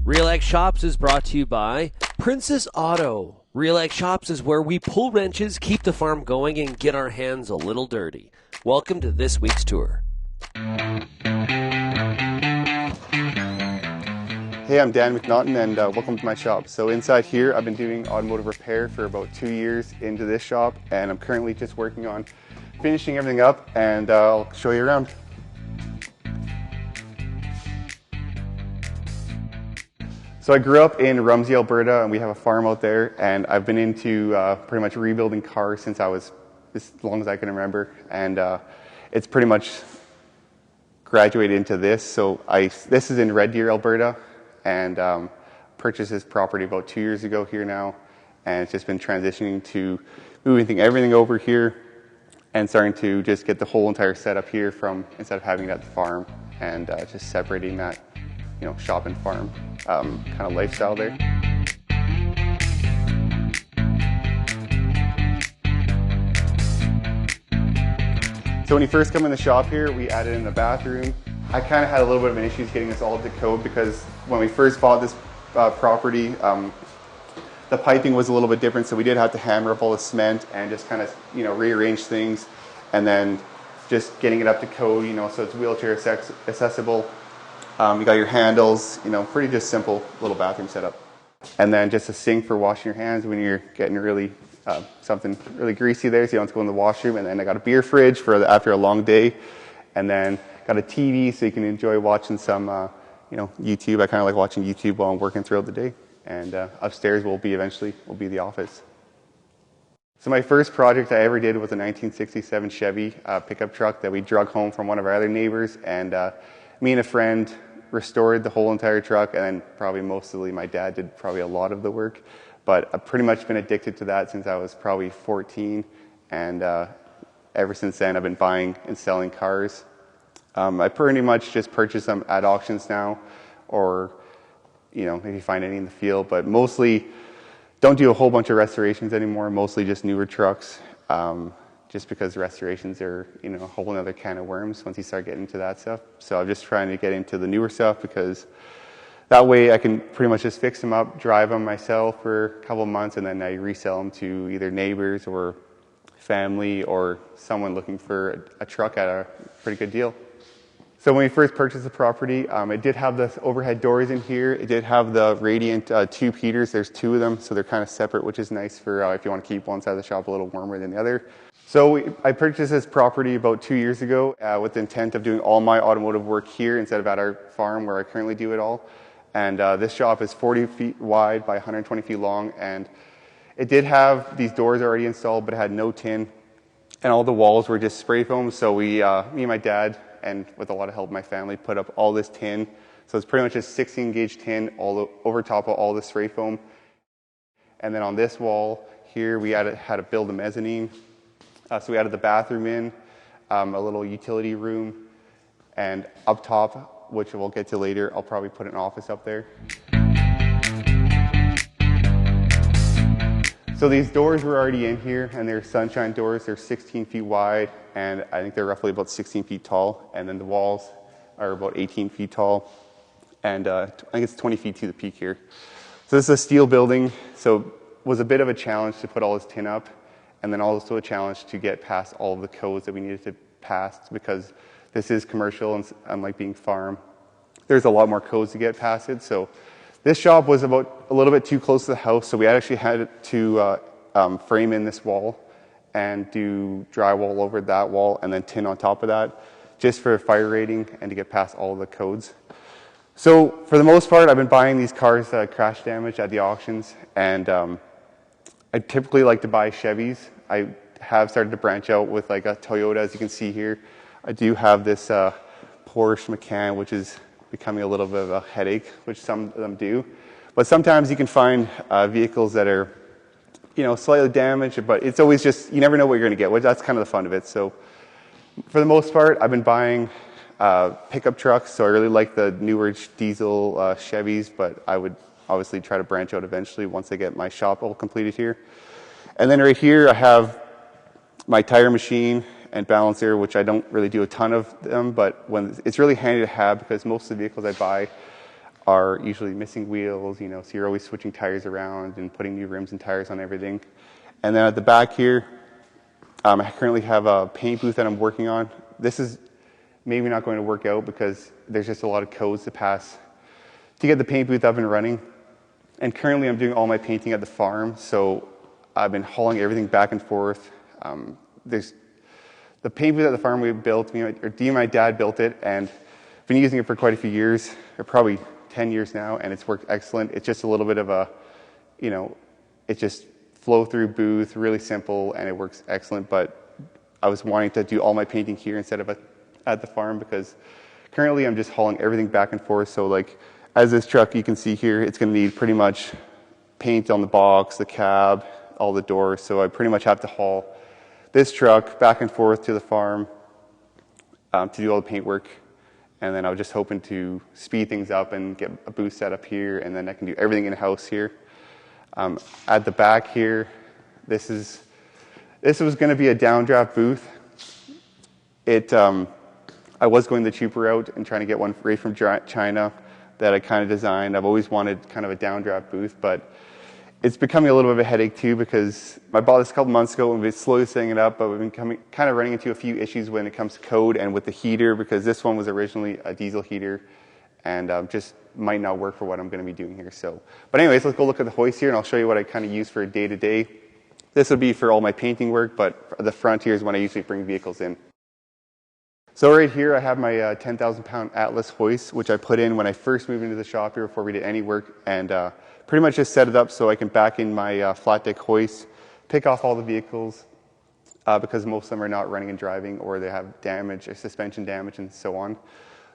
RealAg Shops is brought to you by Princess Auto. RealAg Shops is where we pull wrenches, keep the farm going, and get our hands a little dirty. Welcome to this week's tour. Hey, I'm Danny McNaughton and welcome to my shop. So inside here, I've been doing automotive repair for about 2 years into this shop, and I'm currently just working on finishing everything up, and I'll show you around. So I grew up in Rumsey, Alberta, and we have a farm out there, and I've been into pretty much rebuilding cars since I was as long as I can remember, and it's pretty much graduated into this. So this is in Red Deer, Alberta, and purchased this property about 2 years ago here now, and it's just been transitioning to moving everything over here and starting to just get the whole entire setup here from instead of having it at the farm, and just separating that, you know, shop and farm kind of lifestyle there. So when you first come in the shop here, we added in a bathroom. I kind of had a little bit of an issues getting this all up to code because when we first bought this property, the piping was a little bit different, so we did have to hammer up all the cement and just kind of, you know, rearrange things, and then just getting it up to code, you know, so it's wheelchair accessible. You got your handles, you know, pretty just simple little bathroom setup. And then just a sink for washing your hands when you're getting really something really greasy there, so you don't have to go in the washroom. And then I got a beer fridge for after a long day, and then got a TV so you can enjoy watching some, you know, YouTube. I kind of like watching YouTube while I'm working throughout the day. And upstairs will be the office. So my first project I ever did was a 1967 Chevy pickup truck that we drug home from one of our other neighbors, and me and a friend restored the whole entire truck, and then probably mostly my dad did probably a lot of the work. But I've pretty much been addicted to that since I was probably 14, and ever since then I've been buying and selling cars. I pretty much just purchase them at auctions now, or, you know, maybe find any in the field, but mostly don't do a whole bunch of restorations anymore, mostly just newer trucks, just because restorations are, you know, a whole other can of worms once you start getting into that stuff. So I'm just trying to get into the newer stuff because that way I can pretty much just fix them up, drive them myself for a couple of months, and then I resell them to either neighbors or family or someone looking for a truck at a pretty good deal. So when we first purchased the property, it did have the overhead doors in here. It did have the radiant tube heaters. There's two of them, so they're kind of separate, which is nice for if you want to keep one side of the shop a little warmer than the other. So I purchased this property about 2 years ago with the intent of doing all my automotive work here instead of at our farm where I currently do it all. And this shop is 40 feet wide by 120 feet long, and it did have these doors already installed, but it had no tin, and all the walls were just spray foam. So me and my dad, and with a lot of help, my family put up all this tin. So it's pretty much a 16 gauge tin over top of all the spray foam. And then on this wall here, we had to build a mezzanine. So we added the bathroom in, a little utility room, and up top, which we'll get to later, I'll probably put an office up there. So these doors were already in here, and they're sunshine doors. They're 16 feet wide, and I think they're roughly about 16 feet tall. And then the walls are about 18 feet tall, and I think it's 20 feet to the peak here. So this is a steel building, so it was a bit of a challenge to put all this tin up, and then also a challenge to get past all of the codes that we needed to pass, because this is commercial, and unlike being farm, there's a lot more codes to get past it. So this shop was about a little bit too close to the house, so we actually had to frame in this wall and do drywall over that wall and then tin on top of that, just for fire rating and to get past all the codes. So for the most part, I've been buying these cars crash damage at the auctions, and I typically like to buy Chevys. I have started to branch out with like a Toyota, as you can see here. I do have this Porsche Macan, which is becoming a little bit of a headache, which some of them do. But sometimes you can find vehicles that are, you know, slightly damaged, but it's always just, you never know what you're going to get. Well, that's kind of the fun of it. So for the most part, I've been buying pickup trucks, so I really like the newer diesel Chevys, but I would obviously try to branch out eventually once I get my shop all completed here. And then right here I have my tire machine and balancer, which I don't really do a ton of them, but when it's really handy to have because most of the vehicles I buy are usually missing wheels, you know, so you're always switching tires around and putting new rims and tires on everything. And then at the back here, I currently have a paint booth that I'm working on. This is maybe not going to work out because there's just a lot of codes to pass to get the paint booth up and running. And currently I'm doing all my painting at the farm, so I've been hauling everything back and forth. There's the paint booth at the farm we built, Dee and my dad built it, and been using it for quite a few years, or probably 10 years now, and it's worked excellent. It's just a little bit of a, you know, it's just flow through booth, really simple, and it works excellent. But I was wanting to do all my painting here instead of at the farm because currently I'm just hauling everything back and forth. So like, as this truck you can see here, it's going to need pretty much paint on the box, the cab, all the doors. So I pretty much have to haul this truck back and forth to the farm to do all the paint work. And then I was just hoping to speed things up and get a booth set up here, and then I can do everything in-house here. At the back here, this was going to be a downdraft booth. I was going the cheaper route and trying to get one right from China that I kind of designed. I've always wanted kind of a downdraft booth, but it's becoming a little bit of a headache too because I bought this a couple months ago and we've been slowly setting it up, but we've been kind of running into a few issues when it comes to code and with the heater because this one was originally a diesel heater and just might not work for what I'm going to be doing here. So, but anyways, let's go look at the hoist here and I'll show you what I kind of use for day to day. This would be for all my painting work, but the front here is when I usually bring vehicles in. So right here I have my 10,000 pound Atlas hoist, which I put in when I first moved into the shop here before we did any work, and pretty much just set it up so I can back in my flat deck hoist, pick off all the vehicles because most of them are not running and driving or they have damage or suspension damage and so on.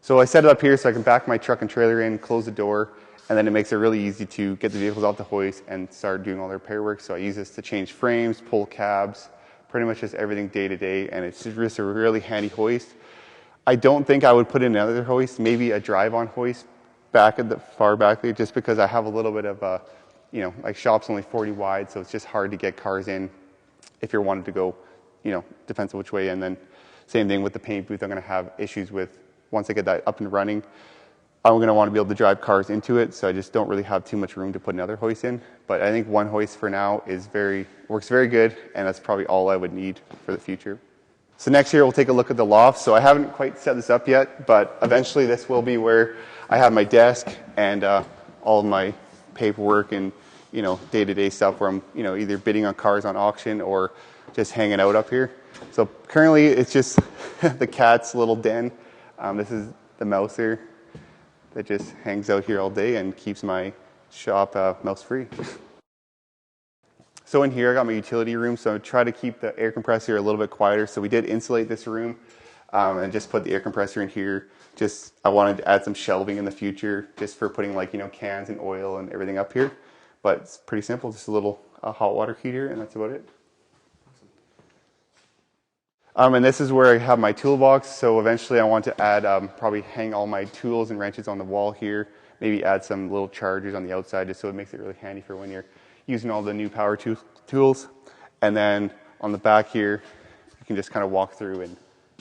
So I set it up here so I can back my truck and trailer in, close the door, and then it makes it really easy to get the vehicles off the hoist and start doing all the repair work. So I use this to change frames, pull cabs, pretty much just everything day to day, and it's just a really handy hoist. I don't think I would put in another hoist, maybe a drive-on hoist back at the far back there, just because I have a little bit of a, you know, like shop's only 40 wide, so it's just hard to get cars in if you're wanting to go, you know, depends on which way. And then same thing with the paint booth, I'm going to have issues with, once I get that up and running, I'm going to want to be able to drive cars into it, so I just don't really have too much room to put another hoist in. But I think one hoist for now works very good, and that's probably all I would need for the future. So next year we'll take a look at the loft. So I haven't quite set this up yet, but eventually this will be where I have my desk and all of my paperwork and, you know, day-to-day stuff where I'm, you know, either bidding on cars on auction or just hanging out up here. So currently it's just the cat's little den. This is the mouser that just hangs out here all day and keeps my shop mouse-free. So in here I got my utility room, so I try to keep the air compressor a little bit quieter. So we did insulate this room and just put the air compressor in here. Just I wanted to add some shelving in the future just for putting, like, you know, cans and oil and everything up here. But it's pretty simple, just a little hot water heater, and that's about it. And this is where I have my toolbox. So eventually I want to add, probably hang all my tools and wrenches on the wall here. Maybe add some little chargers on the outside just so it makes it really handy for when you're using all the new power tools. And then on the back here, you can just kind of walk through and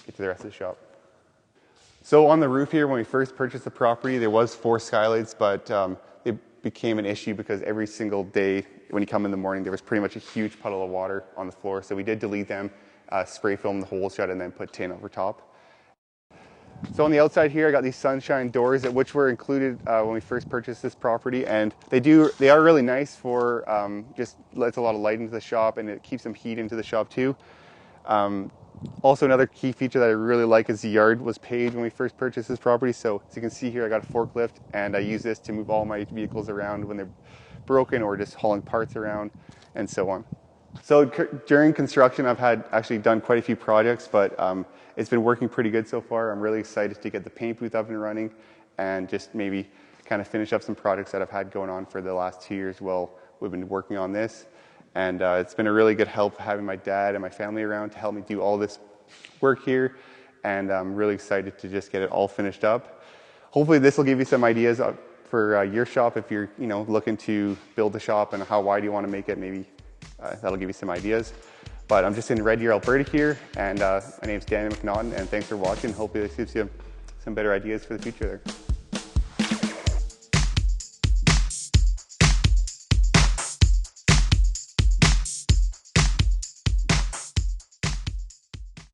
get to the rest of the shop. So on the roof here, when we first purchased the property, there was 4 skylights, but it became an issue because every single day when you come in the morning, there was pretty much a huge puddle of water on the floor. So we did delete them, spray foam the holes shut, and then put tin over top. So on the outside here, I got these sunshine doors, which were included when we first purchased this property, and they are really nice for just lets a lot of light into the shop, and it keeps some heat into the shop too. Also, another key feature that I really like is the yard was paved when we first purchased this property. So as you can see here, I got a forklift, and I use this to move all my vehicles around when they're broken or just hauling parts around, and so on. So during construction, I've actually done quite a few projects, but it's been working pretty good so far. I'm really excited to get the paint booth up and running and just maybe kind of finish up some projects that I've had going on for the last 2 years while we've been working on this. And it's been a really good help having my dad and my family around to help me do all this work here. And I'm really excited to just get it all finished up. Hopefully this will give you some ideas for your shop if you're, you know, looking to build a shop and how wide you want to make it. Maybe that'll give you some ideas. But I'm just in Red Deer, Alberta here, and my name's Danny McNaughton, and thanks for watching. Hopefully this gives you some better ideas for the future there.